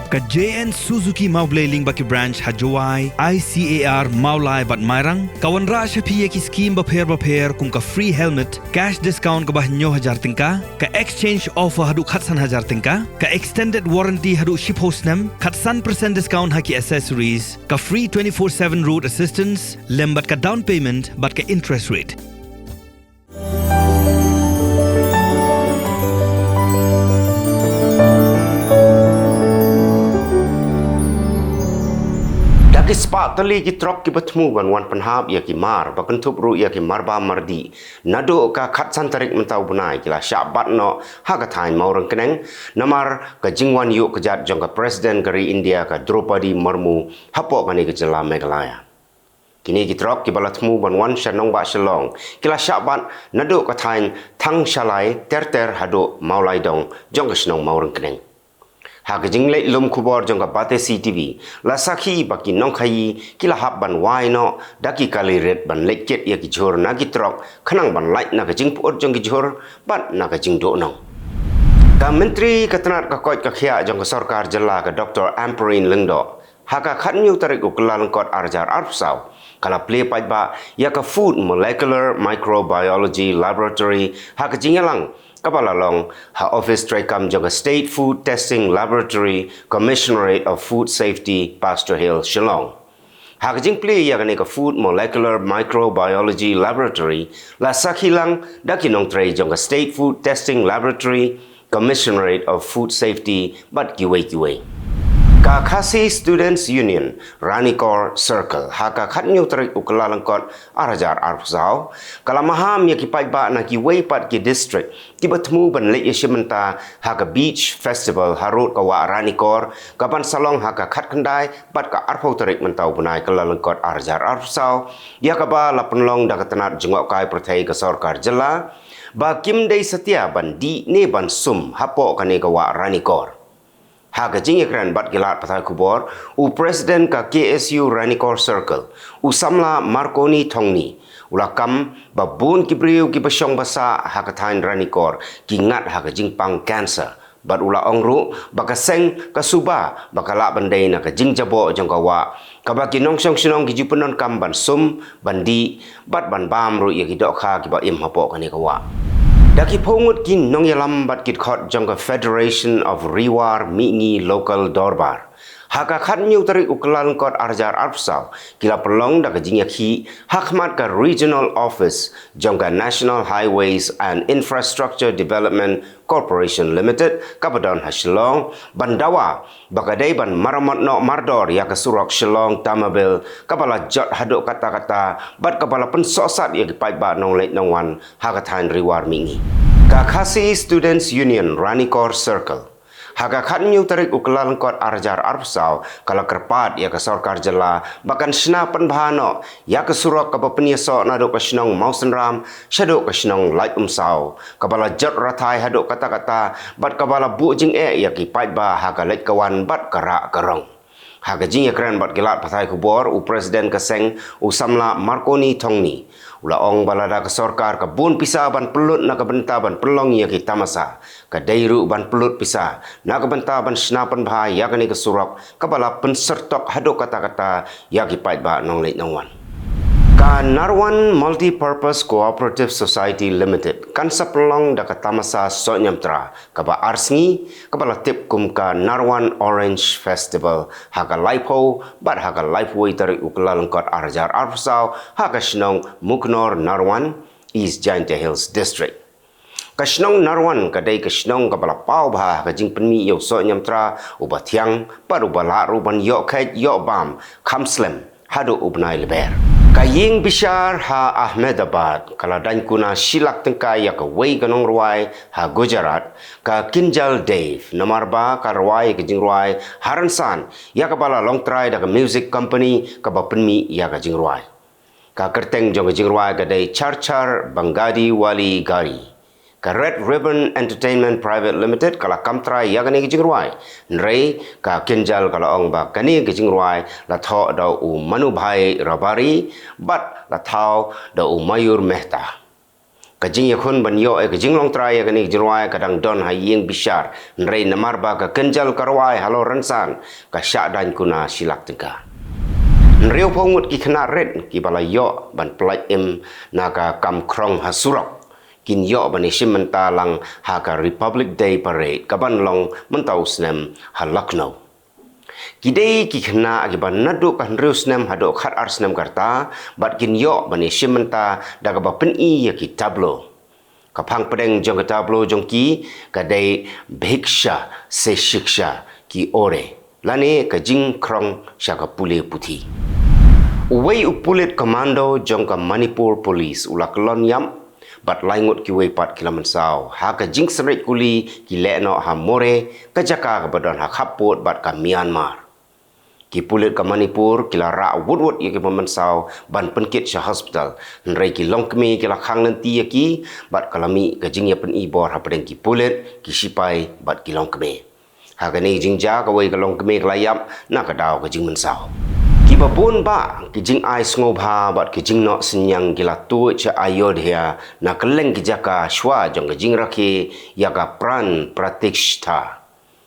Ka JN Suzuki Maubleiling baki branch Hajawai ICAR Maulai bat Mairang kawan ra shapiye ki scheme bapher kum ka free helmet cash discount ka bah 9,000 tingka ka exchange offer hadu khatsan 1,000 tingka ka extended warranty hadu ship hostnam khatsan % discount haki accessories ka free 24/7 road assistance lembat ka down payment bat ka interest rate. Ki spak tali ki trok ki bertemu wan penhab ya ki mar bakan tup ru ya ki marba mardi nado ka khat santarik mentau bunai kila syabat no ha ka thain maurang keneng namar ka jingwan yu ka jat jong ka presiden kari India ka Draupadi Murmu hapo kani ka jela Meghalaya kini ki trok ki balatmu wan shanong ba shalong kila syabat nado ka thain thang shalai ter hado maulai dong jong ka snong maurang keneng hak jinglei lum kubor jong ka bate CTV la sakhi baki nong khai kila hab ban wai no daki kali red ban lekket ya ki jor na ki trok khanang ban lai na ka jing puot jong ki jor bat na ka jing do nong ka menteri katanat ka koi ka khia jong ka sarkar jela ka Dr. Amperin Lengdo haka khatnyu tarik uklan kot arjar arpsau kala play pai ba ya ka food molecular microbiology laboratory haka jingalang Kapala long ha office trakam jaga State Food Testing Laboratory Commissionerate of Food Safety Pastor Hill Shillong. Ha kajing play ya ka Food Molecular Microbiology Laboratory la sakhilang dakinong tray jaga State Food Testing Laboratory Commissionerate of Food Safety but kiwe. Ka Khasi Students Union Ranikor Circle haka khatnyu tarik ukla langkot arajar arpsau kala maham ya ki paiba na ki weipat ki district ki bertemu ban lek yeshimenta haka beach festival harut ka wa Ranikor kapan salong haka khat kendai pat ka arpau tarik mentau bunai kala langkot arajar arpsau ya ka ba la penlong da katanat jengok kai perthai ka sarkar jela ba kim dei setia ban di ne ban sum hapo kane ka wa Ranikor Haga jing ekran bat gilat patai kubor u presiden ka KSU Ranikor Circle u samla Marconi Thongni ulakam babun kibriu ki basyong basa haga thain Ranikor ki ngat haga jing pang cancer bat ula ongru bakaseng ka suba bakala bandai na ka jing jabo jong kawa kabaki nong song sinong ki jupenon kam ban sum bandi bat ban bam ru ya ki dok kha ki ba im hapo kani kawa Daki pongut kin nong yalam bat kit khot jong ka Federation of Riwar Mingi Local Dorbar. Haka khat nyu tarik uklan kot arjar arpsau kila pelong da ka jingaki hakmat ka Regional Office jong ka National Highways and Infrastructure Development Corporation Limited kapadon ha Shillong bandawa bakadai ban maramat no mardor ya ka surok Shillong Tamabil kapala jot haduk kata-kata bat kapala pensosat ya ki paiba nong leit nong wan haka thain Riwar Mingi ka Khasi Students Union Ranikor Circle Haga khatnyu tarik uklan kot arjar arpsau kala kerpat ya ka sarkar jela bahkan sna penbahano ya ka surok ka penyeso na do ka snong mausenram shado ka snong light umsau kabala jot rathai hado kata-kata bat kabala bu jing ya ki paitba haga let kawan bat kara karong haga jing ekran bat gelat pathai kubor u presiden ka seng u samla Marconi Thongni ula ong balada ka sarkar ka bun pisa ban pelut na ka benta ban pelong ya ki tamasa ka dairu ban pelut pisa na ka benta ban snapan bahai ya kani ka surok ka bala pensertok hado kata-kata ya ki pait ba nong leit nong wan ka Narwan Multi-Purpose Cooperative Society Limited kan sapelong da ka tamasa so nyamtra ka ba arsngi ka bala tip kum ka Narwan Orange Festival haka laipo bat haka laipoi tarik ukla lengkot arjar arpsau haka snong Muknor Narwan East Giant Hills District Kashnong Narwan kadai kashnong kabala pau bah ka jing penmi yo so nyamtra ubatiang paru bala ruban yo kait yo bam kamslem hado ubnai leber Kaying Bishar ha Ahmedabad kala dan kuna silak tengkai ya ka wei ganong ruai ha Gujarat ka Kinjal Dave nomor ba ka ruai ka jing ruai Haransan ya ka bala long try da ka music company ka ba penmi ya ka jing ruai ka kerteng jong ka jing ruai ka dai Charchar Bangadi Wali Gari ka Red Ribbon Entertainment Private Limited kala kamtrai ya kani kijing ruai nrei ka Kinjal kala ong ba kani kijing ruai la tho da u Manu Bhai Rabari bat la thau da u Mayur Mehta Kajing yakun ban yo kajing long try ka ni jirwai kadang don haying bishar nrei namar ba ka kenjal karwai halo ransan ka syak dan kuna silak tengka. Nreu pongut ki kena red ki bala yo ban pelai na ka kam krong hasurok kin yo ban isim mentalang ha ka Republic Day Parade ka ban long mentau snem ha Lucknow. Kidei ki kena akiban nadu kan reus nem hado khat ars nem karta bat kin yo bani shimenta daga ba pen I ya ki tablo kapang pedeng jong ka tablo jong ki kadai bhiksha se shiksha ki ore lani ka jing krong shaka pule puthi uwei upulit komando jong ka Manipur police ulak lon yam bat laingut ki wei pat kilaman sao ha ka jing seret kuli ki lekno ha more ka jaka ka badon ha khapot bat ka Myanmar ki pulit ka Manipur kila ra wut ya ki paman sao ban penkit sha hospital nrei ki longkmi kila khang nanti ya ki bat kalami ka jing ya pen I bor ha pedeng ki pulit ki sipai bat ki longkmi ha ka ni jing ja ka wei ka longkmi klayap na ka daw ka jing men sao ki babun ba ki jing ai sngop ha bat ki jing no senyang gila tu cha Ayodhya na keleng ki jaka shwa jong ka jing rakhi ya ka pran pratikshta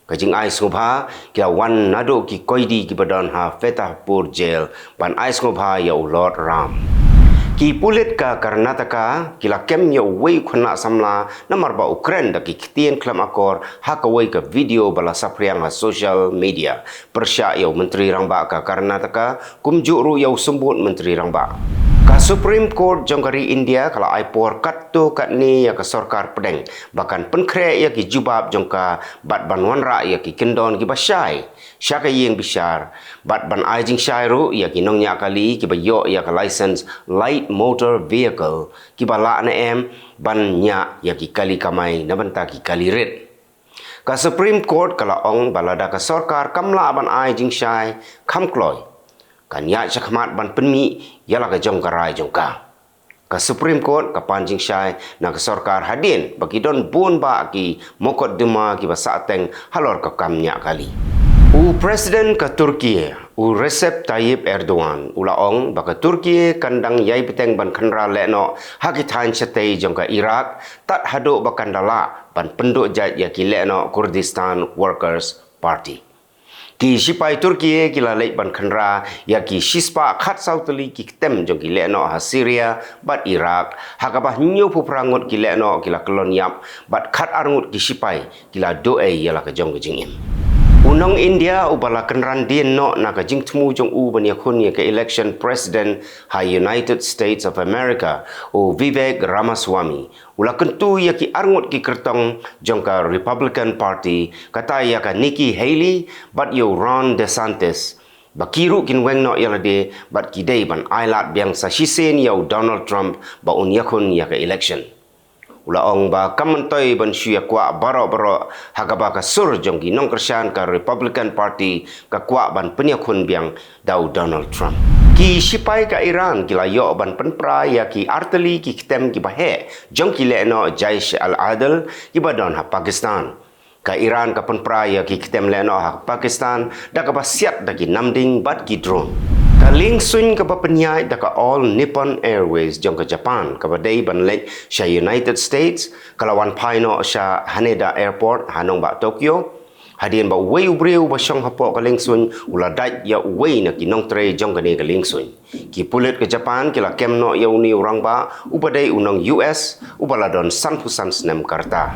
ka jing ai sngop ha kila wan nado ki koidi ki badon ha Fetahpur jail ban ai sngop ha ya Lord Ram ki pulit ka Karnataka kila kem ya wei khuna samla namar ba Ukraine da ki ktien klam akor ha ka wei ka video bala sapriang ha social media persya ya menteri rangba ka Karnataka kumjuk ru ya sembut menteri rangba ka Supreme Court jongkari India kala ai por katto kat ni ya ka sarkar pedeng bahkan penkre ya ki jubab jongka bat banwan ra ya ki kendon ki basyai syaka yeng bishar bat ban ai jing syai ru ya ki nong nya kali ki bayo ya ka license light motor vehicle ki bala na ban nya ya ki kali kamai na banta ki kali red ka Supreme Court kala ong balada ka sarkar kamla ban ai jing syai kham kloi kan ya chakmat ban penmi yala ka jong karai jong ka Supreme Court ka panjing syai na ka sarkar hadin bagi don bun ba ki mokot dema ki basa teng halor ka kamnya kali u Presiden ka Turki u Recep Tayyip Erdogan ulaong baka Turki kandang yai peteng ban khanra leno hakitan chatei jong ka Iraq tat hado bakan dala ban penduk jat ya ki leno Kurdistan Workers Party ki sipai Turki kila lek ban khanra ya ki shispa khat sautali ki tem jong ki leno ha Syria bat Iraq hakabah nyu pu prangut ki leno kila kelon yap bat khat arngut ki sipai kila doe yala ka jong jing unong India ubala kenran din no na ka jing tmu jong u ban yakun ya ka election president ha United States of America o Vivek Ramaswamy ula kentu ya ki arngut ki kertong jong ka Republican Party kata ya ka Nikki Haley bat yo Ron DeSantis bakiru kin weng no yala de bat ki dei ban ailat biang sa shisen yo Donald Trump ba un yakun ya ka election ula ong ba kamantoi ban syia kwa baro hagaba ka sur jong ki nong kersan ka Republican Party ka kwa ban penyakun biang dau Donald Trump ki sipai ka Iran kila yo ban penpra ya ki arteli ki kitem ki bahe jong ki leno Jaish al-Adl ki badon ha Pakistan ka Iran ka penpra ya ki kitem leno ha Pakistan da ka basiat da ki namding bat ki drone ka ling sun ka papenyai da ka All Nippon Airways jong ka Japan ka badai ban lek sha United States kalawan paino sha Haneda Airport hanong ba Tokyo hadien ba wei ubreu ba syong hapo ka ling sun ula dai ya wei na kinong tre jong ka ni ka ling sun ki pulit ka Japan kila kemno ya uni urang ba ubadai unong US ubaladon san pusan snem karta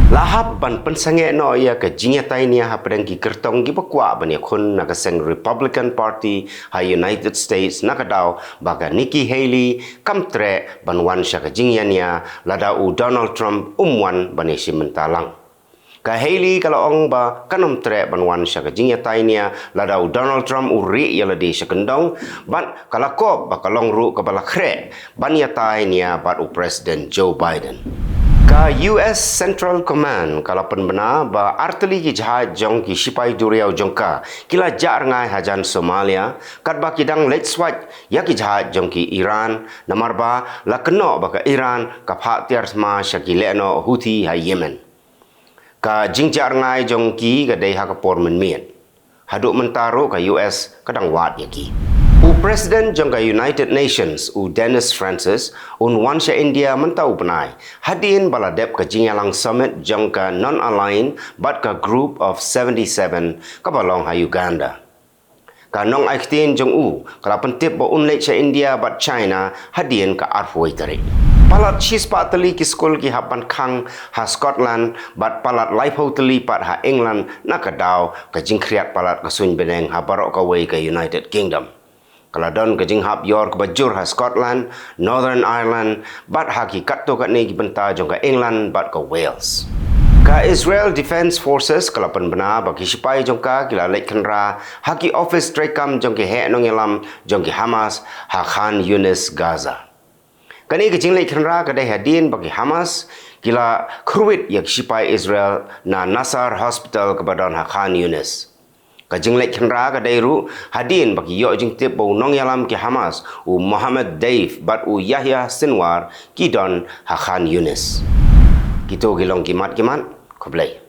lahap ban pensange no ya ka jinyatai nia ha pedang ki kertong ki bakwa ban ya khun na ka seng Republican Party ha United States na ka daw baga Nikki Haley kamtre ban wan sya ka jinyania lada u Donald Trump umwan ban si mentalang ka Haley kalau ong ba kanom tre ban wan sya ka jinyatai nia lada u Donald Trump uri ya ladi sya kendong ban kalakop ba kalong ru ka balakre ban ya tai nia bat u President Joe Biden ka US Central Command kala penbena ba arteli ki jahaj jong ki sipai duriau jongka kila jar ngai hajan Somalia kat ba kidang let swat ya ki jahaj jong ki Iran namar ba la keno ba ka Iran ka pha tiar ma syakile no Houthi ha Yemen ka jingjar ngai jong ki ga dei ha ka por men mien haduk mentaro ka US kadang wat ya ki u Presiden jangka United Nations Dennis Francis wansha India mentau benai hadin baladep ke Jingalang Summit jangka non-aligned but ke group of 77 ke balong ha Uganda. Kanong aiktin jong kalau pentip bo unlek cha India bat China hadin ke arfoi tarik. Palat chis pa tali ki skul ki hapan khang ha Scotland bat palat laipo tali pat ha England nak daw ke jingkriat palat ke sun beneng ha barok kawai ke United Kingdom. Kalau don ke jing hap York bajur ha Scotland, Northern Ireland bat ha ki katto kat ni ki benta jong ke England bat ke Wales. Ka Israel Defense Forces kalau pen benar bagi sipai jongka kila lek kenra haki office trekam jongki he nong elam jongki Hamas ha Khan Yunis Gaza. Kani ke jing lek kenra kadai hadin bagi Hamas kila kruit yak sipai Israel na Nasar Hospital kebadan ha Khan Yunis. Kajing lek kenra kadai ru hadin bagi yok jing tip bau nong elam ki Hamas Muhammad Daif bat Yahya Sinwar ki don ha Khan Yunis. Kita gilong kimat, koblai.